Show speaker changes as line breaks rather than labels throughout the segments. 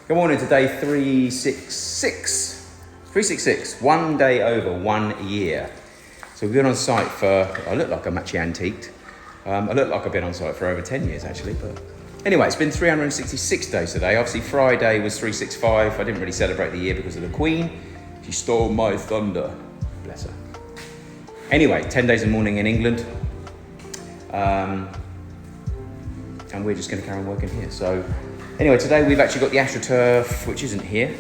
Good morning to day 366. 366, 1 day over 1 year. So we've been on site for, I look like I'm actually antiqued. I look like I've been on site for over 10 years actually, but anyway, it's been 366 days today. Obviously Friday was 365. I didn't really celebrate the year because of the Queen. She stole my thunder, bless her. Anyway, 10 days of mourning in England. And we're just gonna carry on working here. So anyway, today we've actually got the AstroTurf, which isn't here.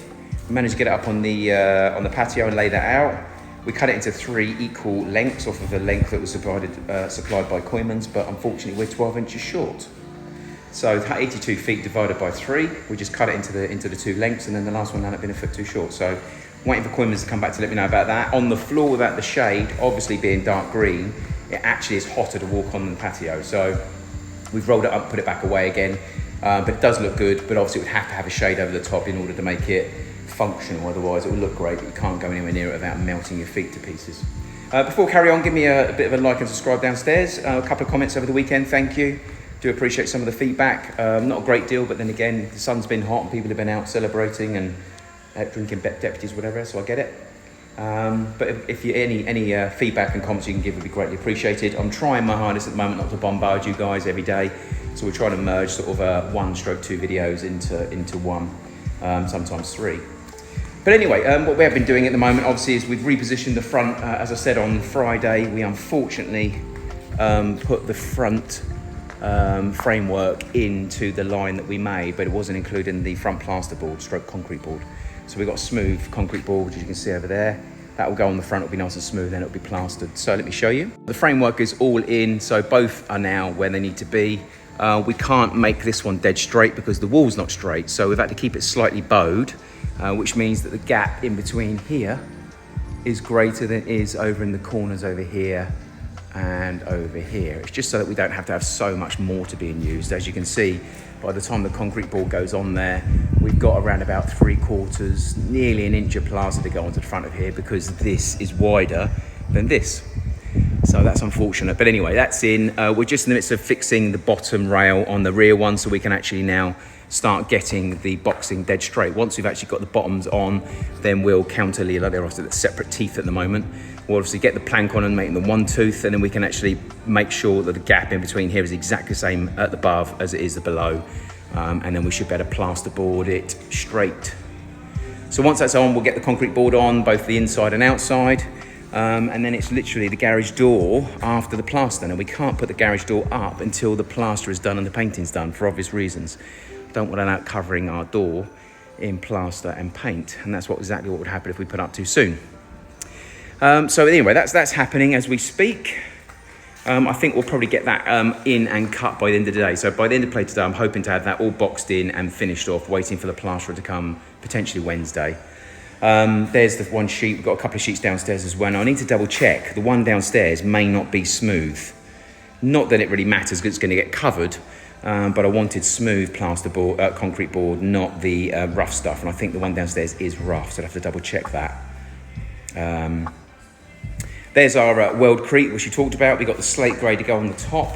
We managed to get it up on the patio and lay that out. We cut it into 3 equal lengths off of the length that was supplied by Koymans, but unfortunately we're 12 inches short. So 82 feet divided by 3, we just cut it into the 2 lengths, and then the last one had been a foot too short. So waiting for Koymans to come back to let me know about that. On the floor without the shade, obviously being dark green, it actually is hotter to walk on than the patio. So we've rolled it up, put it back away again, but it does look good, but obviously it would have to have a shade over the top in order to make it functional, otherwise it will look great, but you can't go anywhere near it without melting your feet to pieces. Before we carry on, give me a bit of a like and subscribe downstairs. A couple of comments over the weekend, thank you. Do appreciate some of the feedback. Not a great deal, but then again, the sun's been hot and people have been out celebrating and drinking deputies, whatever, so I get it. But if you any feedback and comments you can give would be greatly appreciated. I'm trying my hardest at the moment not to bombard you guys every day, so we're trying to merge sort of 1/2 videos into one, sometimes 3. But anyway, what we have been doing at the moment obviously is we've repositioned the front. As I said on Friday, we unfortunately put the front framework into the line that we made, but it wasn't including the front plasterboard stroke concrete board. So we've got a smooth concrete board, as you can see over there. That will go on the front, it'll be nice and smooth, then it'll be plastered. So let me show you. The framework is all in, so both are now where they need to be. We can't make this one dead straight because the wall's not straight, so we've had to keep it slightly bowed, which means that the gap in between here is greater than it is over in the corners over here and over here. It's just so that we don't have to have so much mortar being used. As you can see, by the time the concrete board goes on there, we've got around about 3/4, nearly an inch of plaster to go onto the front of here because this is wider than this. So that's unfortunate, but anyway, that's in. We're just in the midst of fixing the bottom rail on the rear one so we can actually now start getting the boxing dead straight. Once we've actually got the bottoms on, then we'll counterlead. They're obviously the separate teeth at the moment. We'll obviously get the plank on and make them 1 tooth, and then we can actually make sure that the gap in between here is exactly the same at the above as it is the below. And then we should be able to plasterboard it straight. So once that's on, we'll get the concrete board on, both the inside and outside. And then it's literally the garage door after the plaster. Now we can't put the garage door up until the plaster is done and the painting's done for obvious reasons. Don't want to out covering our door in plaster and paint, and that's exactly what would happen if we put up too soon. So anyway, that's happening as we speak. I think we'll probably get that in and cut by the end of the day. So by the end of play today, I'm hoping to have that all boxed in and finished off, waiting for the plasterer to come potentially Wednesday. There's the one sheet. We've got a couple of sheets downstairs as well. Now I need to double check. The one downstairs may not be smooth. Not that it really matters because it's going to get covered, but I wanted smooth plasterboard, concrete board, not the rough stuff. And I think the one downstairs is rough, so I'd have to double check that. There's our Weldcrete, which you talked about. We've got the slate grey to go on the top,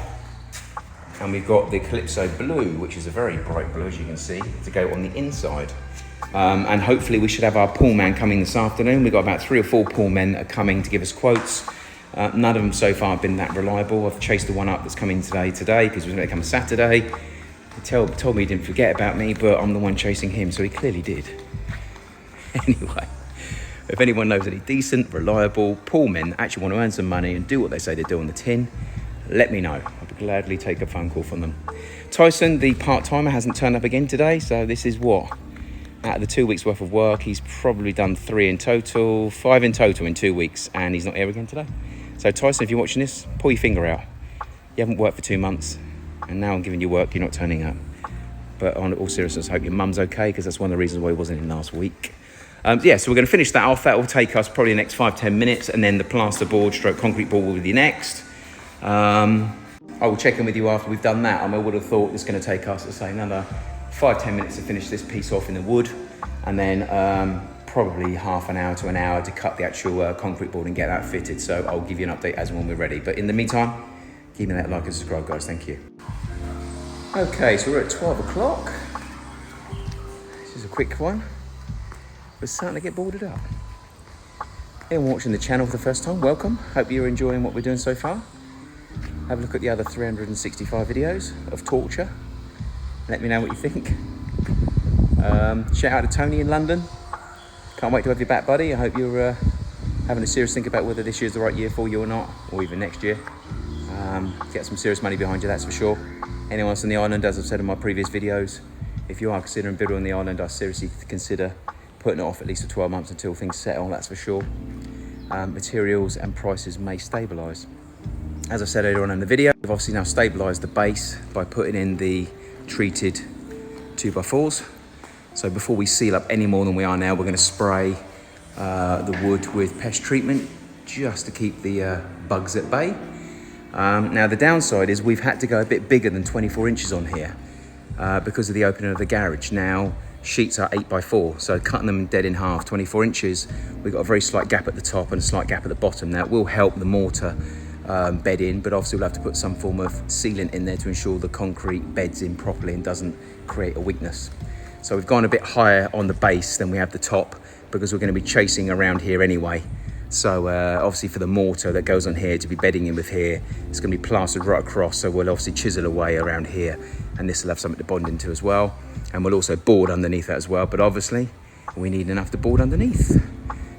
and we've got the Calypso blue, which is a very bright blue, as you can see, to go on the inside. And hopefully we should have our pool man coming this afternoon. We've got about 3 or 4 pool men that are coming to give us quotes. None of them so far have been that reliable. I've chased the one up that's coming today because it was going to come Saturday. He told me he didn't forget about me, but I'm the one chasing him, so he clearly did. Anyway, if anyone knows any decent, reliable pool men that actually want to earn some money and do what they say they do on the tin, let me know. I'll gladly take a phone call from them. Tyson, the part-timer, hasn't turned up again today, so this is what? Out of the 2 weeks worth of work, he's probably done 5 in total in 2 weeks, and he's not here again today. So Tyson, if you're watching this, pull your finger out. You haven't worked for 2 months, and now I'm giving you work, you're not turning up. But on all seriousness, I hope your mum's okay, because that's one of the reasons why he wasn't in last week. Yeah, so we're going to finish that off. That will take us probably the next 5-10 minutes, and then the plasterboard stroke concrete board will be next. I will check in with you after we've done that. I would have thought it's going to take us, let's say, another 5-10 minutes to finish this piece off in the wood, and then probably half an hour to an hour to cut the actual concrete board and get that fitted. So I'll give you an update as and when we're ready. But in the meantime, give me that like and subscribe, guys. Thank you. Okay, so we're at 12 o'clock. As This is a quick one. We're starting to get boarded up. Anyone watching the channel for the first time, welcome. Hope you're enjoying what we're doing so far. Have a look at the other 365 videos of torture. Let me know what you think. Shout out to Tony in London. Can't wait to have you back, buddy. I hope you're having a serious think about whether this year's the right year for you or not, or even next year. Get some serious money behind you, that's for sure. Anyone else on the island, as I've said in my previous videos, if you are considering building on the island, I seriously consider putting it off at least for 12 months until things settle, that's for sure. Materials and prices may stabilise. As I said earlier on in the video, we've obviously now stabilised the base by putting in the treated 2x4s. So before we seal up any more than we are now, we're going to spray the wood with pest treatment just to keep the bugs at bay. Now the downside is we've had to go a bit bigger than 24 inches on here because of the opening of the garage. Now sheets are 8x4, so cutting them dead in half, 24 inches, we've got a very slight gap at the top and a slight gap at the bottom. Now it will help the mortar bed in, but obviously we'll have to put some form of sealant in there to ensure the concrete beds in properly and doesn't create a weakness. So we've gone a bit higher on the base than we have the top because we're going to be chasing around here anyway. So obviously for the mortar that goes on here to be bedding in with here, it's going to be plastered right across, so we'll obviously chisel away around here, and this will have something to bond into as well, and we'll also board underneath that as well, but obviously we need enough to board underneath.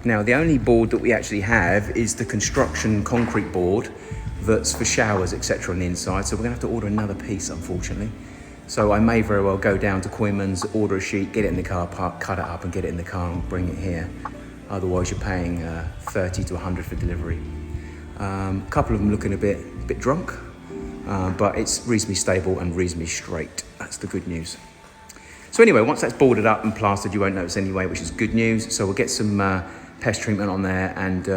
Now the only board that we actually have is the construction concrete board that's for showers etc on the inside, so we're going to have to order another piece unfortunately. So I may very well go down to Queenman's, order a sheet, get it in the car park, cut it up and get it in the car and bring it here. Otherwise you're paying 30 to 100 for delivery. A couple of them looking a bit drunk, but it's reasonably stable and reasonably straight. That's the good news. So anyway, once that's boarded up and plastered, you won't notice anyway, which is good news. So we'll get some pest treatment on there and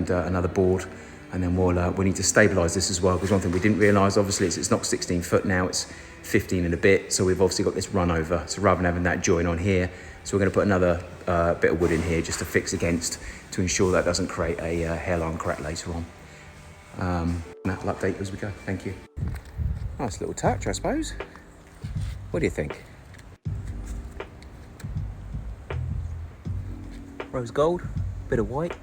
another board, and then we need to stabilise this as well, because one thing we didn't realise, obviously, it's not 16 foot now, it's 15 and a bit, so we've obviously got this run over. So rather than having that join on here, so we're going to put another bit of wood in here just to fix against, to ensure that doesn't create a hairline crack later on. I'll update as we go. Thank you. Nice little touch, I suppose. What do you think? Rose gold, bit of white.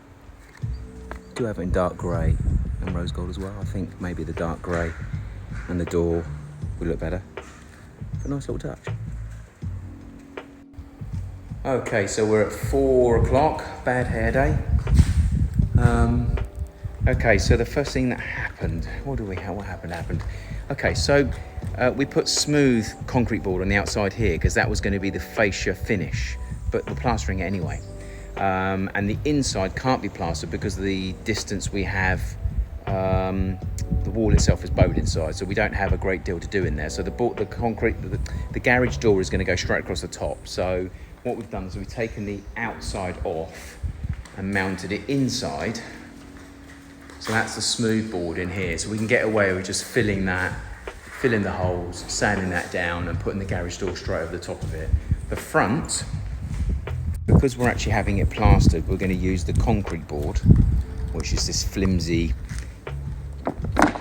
Do have it in dark grey and rose gold as well. I think maybe the dark grey and the door would look better. A nice little touch. Okay, so we're at 4 o'clock, bad hair day. Okay, so the first thing that happened, what happened? Okay, so we put smooth concrete board on the outside here because that was going to be the fascia finish, but we're plastering it anyway. And the inside can't be plastered because of the distance we have. The wall itself is bowed inside, so we don't have a great deal to do in there. So the concrete, the garage door is going to go straight across the top. So what we've done is we've taken the outside off and mounted it inside. So that's the smooth board in here. So we can get away with just filling the holes, sanding that down and putting the garage door straight over the top of it. The front, because we're actually having it plastered, we're going to use the concrete board, which is this flimsy,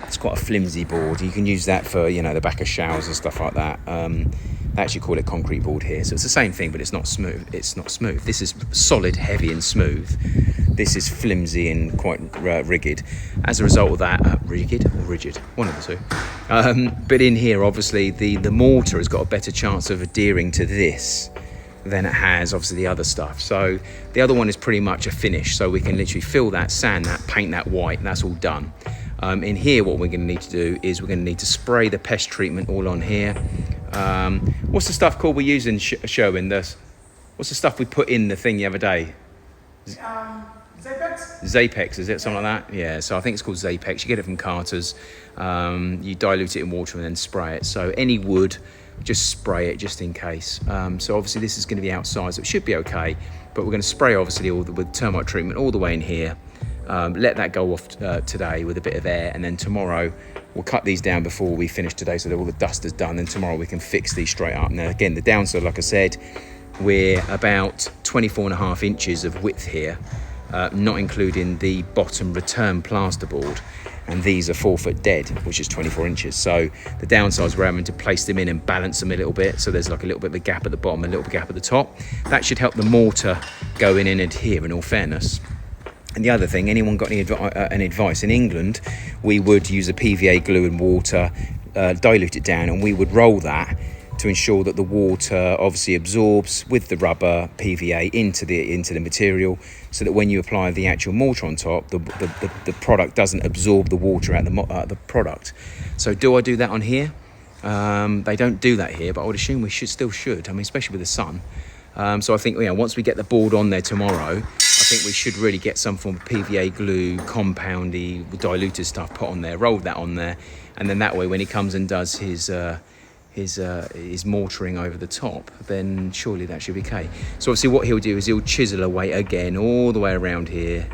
it's quite a flimsy board. You can use that for, you know, the back of showers and stuff like that. They actually call it concrete board here. So it's the same thing, but it's not smooth. It's not smooth. This is solid, heavy and smooth. This is flimsy and quite rigid. As a result of that, rigid or rigid, one of the two. But in here, obviously, the mortar has got a better chance of adhering to this than it has obviously the other stuff. So the other one is pretty much a finish. So we can literally fill that, sand that, paint that white, and that's all done. In here, what we're going to need to do is we're going to need to spray the pest treatment all on here. What's the stuff called we're using, Sherwin? What's the stuff we put in the thing the other day?
Zapex?
Zapex, is it? Something like that? Yeah, so I think it's called Zapex. You get it from Carter's. You dilute it in water and then spray it. So any wood, just spray it just in case. So obviously this is going to be outside, so it should be okay. But we're going to spray obviously with termite treatment all the way in here. Let that go off today with a bit of air, and then tomorrow we'll cut these down before we finish today so that all the dust is done. Then tomorrow we can fix these straight up. Now again, the downside, like I said, we're about 24.5 inches of width here, not including the bottom return plasterboard. and these are 4 foot dead, which is 24 inches. So the downsides we're having to place them in and balance them a little bit. So there's like a little bit of a gap at the bottom, a little bit of a gap at the top. That should help the mortar go in and adhere, in all fairness. And the other thing, anyone got any advice? In England, we would use a PVA glue and water, dilute it down, and we would roll that to ensure that the water obviously absorbs with the rubber PVA into the material, so that when you apply the actual mortar on top, the product doesn't absorb the water out of the product. So do I do that on here? They don't do that here, but I would assume we still should. I mean, especially with the sun. So I think, you know, once we get the board on there tomorrow, I think we should really get some form of PVA glue, compoundy, diluted stuff put on there, roll that on there, and then that way when he comes and does his mortaring over the top, then surely that should be okay. So obviously what he'll do is he'll chisel away again all the way around here,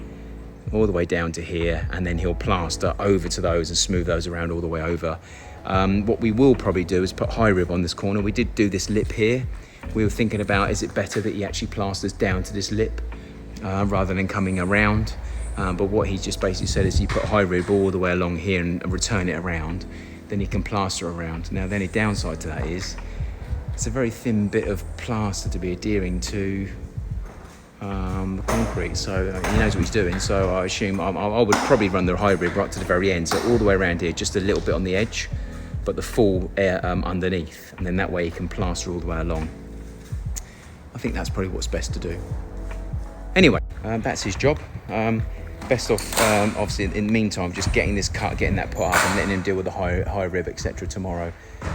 all the way down to here, and then he'll plaster over to those and smooth those around all the way over. What we will probably do is put high rib on this corner. We did do this lip here. We were thinking about, is it better that he actually plasters down to this lip rather than coming around? But what he just basically said is you put high rib all the way along here and return it around, then he can plaster around. Now the only downside to that is it's a very thin bit of plaster to be adhering to the concrete, so he knows what he's doing. So I assume I would probably run the high rib right to the very end, so all the way around here, just a little bit on the edge, but the full air underneath, and then that way he can plaster all the way along. I think that's probably what's best to do. Anyway, that's his job. Best off, obviously, in the meantime, just getting this cut, getting that put up, and letting him deal with the high rib, etc. tomorrow.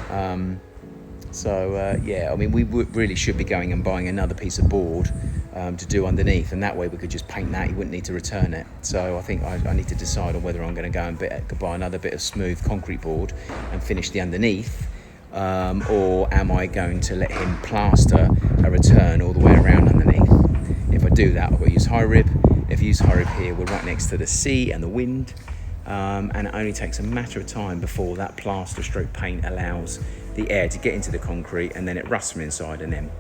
Yeah, I mean, we really should be going and buying another piece of board to do underneath, and that way we could just paint that. He wouldn't need to return it. So I think I need to decide on whether I'm going to go and buy another bit of smooth concrete board and finish the underneath, or am I going to let him plaster a return all the way around underneath? If I do that, I've got to use high rib. If you use high rib here, we're right next to the sea and the wind, and it only takes a matter of time before that plaster stroke paint allows the air to get into the concrete, and then it rusts from inside and then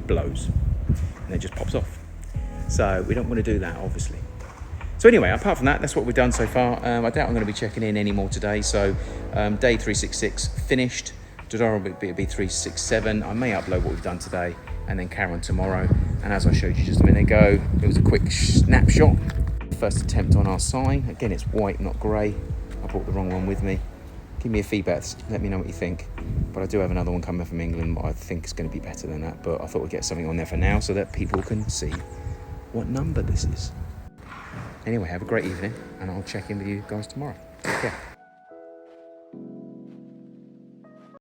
blows and then just pops off. So we don't want to do that, obviously. So anyway, apart from that, that's what we've done so far. I doubt I'm going to be checking in any more today. So day 366 finished. Tomorrow will be 367. I may upload what we've done today and then carry on tomorrow. And as I showed you just a minute ago, it was a quick snapshot. First attempt on our sign. Again, it's white, not grey. I brought the wrong one with me. Give me a feedback, let me know what you think. But I do have another one coming from England, but I think it's going to be better than that. But I thought we'd get something on there for now so that people can see what number this is. Anyway, have a great evening, and I'll check in with you guys tomorrow. Take care.